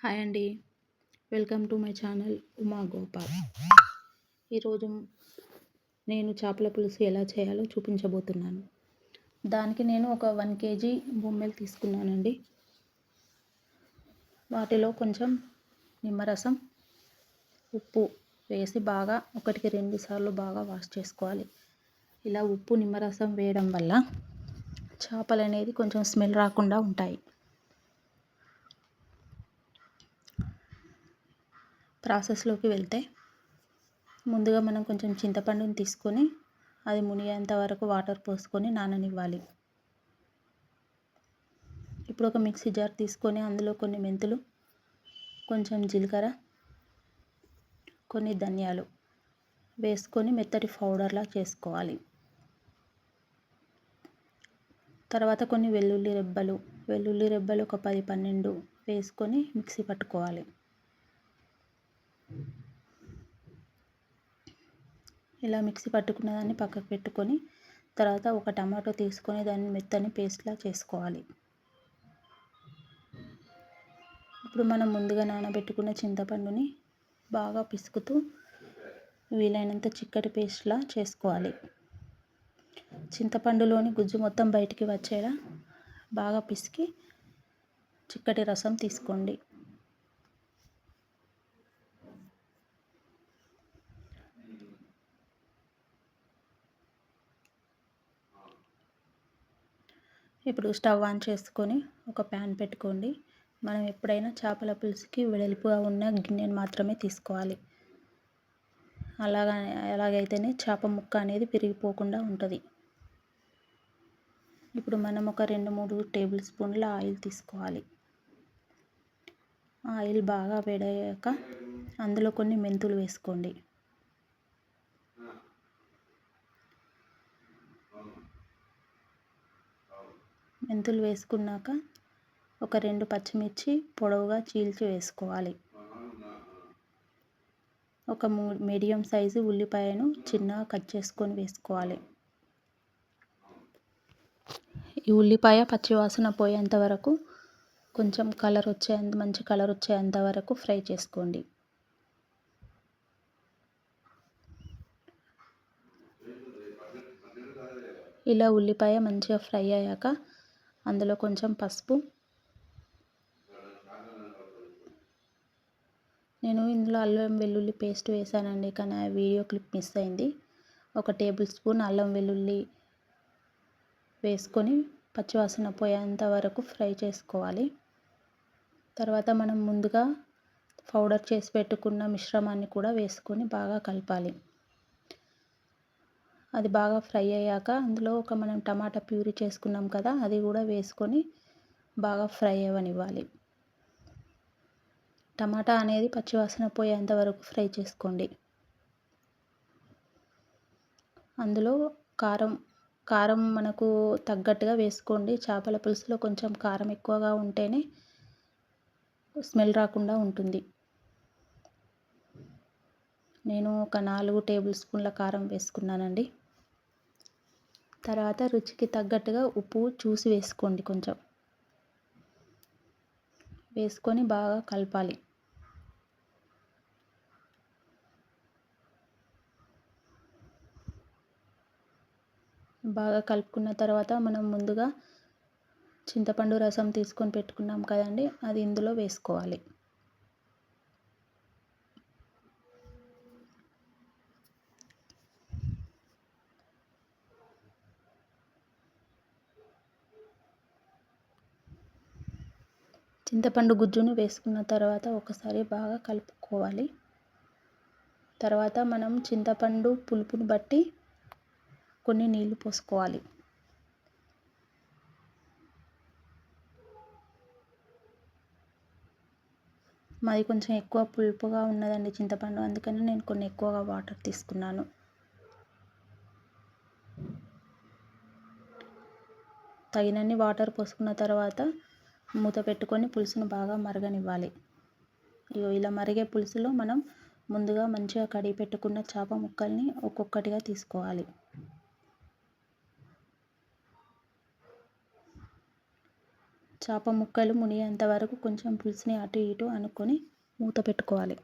Hi అండి. Welcome to my channel Uma Gopal. ఈరోజు నేను చేపల పులుసు ఎలా చేయాలో చూపించబోతున్నాను. దానికి నేను ఒక 1 kg బొమ్మెలు తీసుకున్నానండి. వాటిలో కొంచెం నిమ్మరసం, ఉప్పు వేసి బాగా 1కి 2 సార్లు బాగా వాష్ చేసుకోవాలి. ఇలా ఉప్పు నిమ్మరసం వేయడం వల్ల చేపలు అనేది కొంచెం స్మెల్ రాకుండా ఉంటాయి. ప్రాసెస్లోకి వెళ్తే ముందుగా మనం కొంచెం చింతపండుని తీసుకొని అది మునిగేంత వరకు వాటర్ పోసుకొని నాననివ్వాలి. ఇప్పుడు ఒక మిక్సీ జార్ తీసుకొని అందులో కొన్ని మెంతులు, కొంచెం జీలకర్ర, కొన్ని ధనియాలు వేసుకొని మెత్తటి పౌడర్లా చేసుకోవాలి. తర్వాత కొన్ని వెల్లుల్లి రెబ్బలు ఒక 10-12 వేసుకొని మిక్సీ పట్టుకోవాలి. ఇలా మిక్సీ పట్టుకున్న దాన్ని పక్కకు పెట్టుకొని తర్వాత ఒక టమాటో తీసుకొని దాన్ని మెత్తని పేస్ట్లా చేసుకోవాలి. ఇప్పుడు మనం ముందుగా నానబెట్టుకున్న చింతపండుని బాగా పిసుకుతూ వీలైనంత చిక్కటి పేస్ట్లా చేసుకోవాలి. చింతపండులోని గుజ్జు మొత్తం బయటికి వచ్చేలా బాగా పిసికి చిక్కటి రసం తీసుకోండి. ఇప్పుడు స్టవ్ ఆన్ చేసుకొని ఒక ప్యాన్ పెట్టుకోండి. మనం ఎప్పుడైనా చేపల పులుసుకి వెడల్పుగా ఉన్న గిన్నెను మాత్రమే తీసుకోవాలి. అలాగైతేనే చేప ముక్క అనేది విరిగిపోకుండా ఉంటుంది. ఇప్పుడు మనం ఒక 2-3 టేబుల్ స్పూన్ల ఆయిల్ తీసుకోవాలి. ఆయిల్ బాగా వేడయ్యాక అందులో కొన్ని మెంతులు వేసుకోండి. మెంతులు వేసుకున్నాక ఒక 2 పచ్చిమిర్చి పొడవుగా చీల్చి వేసుకోవాలి. ఒక మీడియం సైజు ఉల్లిపాయను చిన్నగా కట్ చేసుకొని వేసుకోవాలి. ఈ ఉల్లిపాయ పచ్చివాసన పోయేంత వరకు కొంచెం మంచి కలర్ వచ్చేంత వరకు ఫ్రై చేసుకోండి. ఇలా ఉల్లిపాయ మంచిగా ఫ్రై అయ్యాక అందులో కొంచెం పసుపు, నేను ఇందులో అల్లం వెల్లుల్లి పేస్ట్ వేసానండి, కానీ ఆ వీడియో క్లిప్ మిస్ అయింది. 1 టేబుల్ స్పూన్ అల్లం వెల్లుల్లి వేసుకొని పచ్చివాసన పోయేంత వరకు ఫ్రై చేసుకోవాలి. తర్వాత మనం ముందుగా పౌడర్ చేసి పెట్టుకున్న మిశ్రమాన్ని కూడా వేసుకొని బాగా కలపాలి. అది బాగా ఫ్రై అయ్యాక అందులో మనం టమాటా ప్యూరీ చేసుకున్నాం కదా, అది కూడా వేసుకొని బాగా ఫ్రై అవ్వనివ్వాలి. టమాటా అనేది పచ్చివాసన పోయేంత వరకు ఫ్రై చేసుకోండి. అందులో కారం మనకు తగ్గట్టుగా వేసుకోండి. చేపల పులుసులో కొంచెం కారం ఎక్కువగా ఉంటేనే స్మెల్ రాకుండా ఉంటుంది. నేను ఒక 4 టేబుల్ స్పూన్ల కారం వేసుకున్నానండి. తర్వాత రుచికి తగ్గట్టుగా ఉప్పు చూసి వేసుకోండి. కొంచెం వేసుకొని బాగా కలపాలి. బాగా కలుపుకున్న తర్వాత మనం ముందుగా చింతపండు రసం తీసుకొని పెట్టుకున్నాం కదండి, అది ఇందులో వేసుకోవాలి. చింతపండు గుజ్జును వేసుకున్న తర్వాత ఒకసారి బాగా కలుపుకోవాలి. తర్వాత మనం చింతపండు పులుపుని బట్టి కొన్ని నీళ్లు పోసుకోవాలి. మాది కొంచెం ఎక్కువ పులుపుగా ఉన్నదండి చింతపండు, అందుకని నేను కొన్ని ఎక్కువగా వాటర్ తీసుకున్నాను. తగినన్ని వాటర్ పోసుకున్న తర్వాత మూత పెట్టుకొని పులుసును బాగా మరగనివ్వాలి. ఇలా మరిగే పులుసులో మనం ముందుగా మంచిగా కడిగి పెట్టుకున్న చేప ముక్కల్ని ఒక్కొక్కటిగా తీసుకోవాలి. చేప ముక్కలు మునిగేంత వరకు కొంచెం పులుసుని అటు ఇటు అనుకొని మూత పెట్టుకోవాలి.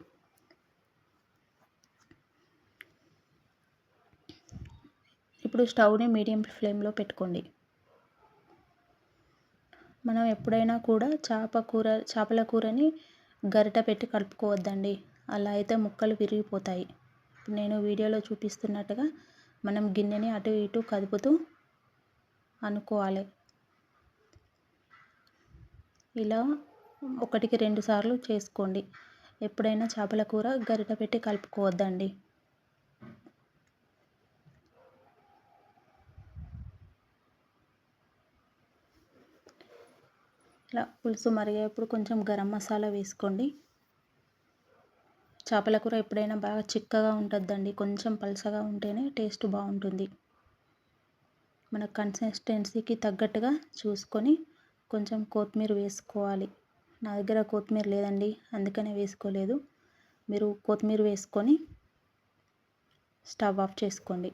ఇప్పుడు స్టవ్ని మీడియం ఫ్లేమ్లో పెట్టుకోండి. మనం ఎప్పుడైనా కూడా చేపల కూరని గరిట పెట్టి కలుపుకోవద్దండి. అలా అయితే ముక్కలు విరిగిపోతాయి. నేను వీడియోలో చూపిస్తున్నట్టుగా మనం గిన్నెని అటు ఇటు కదుపుతూ అనుకోవాలి. ఇలా 1కి 2 సార్లు చేసుకోండి. ఎప్పుడైనా చేపల కూర గరిట పెట్టి కలుపుకోవద్దండి. ఇలా పులుసు మరిగేప్పుడు కొంచెం గరం మసాలా వేసుకోండి. చేపల కూర ఎప్పుడైనా బాగా చిక్కగా ఉంటుందండి. కొంచెం పలసగా ఉంటేనే టేస్ట్ బాగుంటుంది. మన కన్సిస్టెన్సీకి తగ్గట్టుగా చూసుకొని కొంచెం కొత్తిమీర వేసుకోవాలి. నా దగ్గర కొత్తిమీర లేదండి, అందుకనే వేసుకోలేదు. మీరు కొత్తిమీర వేసుకొని స్టవ్ ఆఫ్ చేసుకోండి.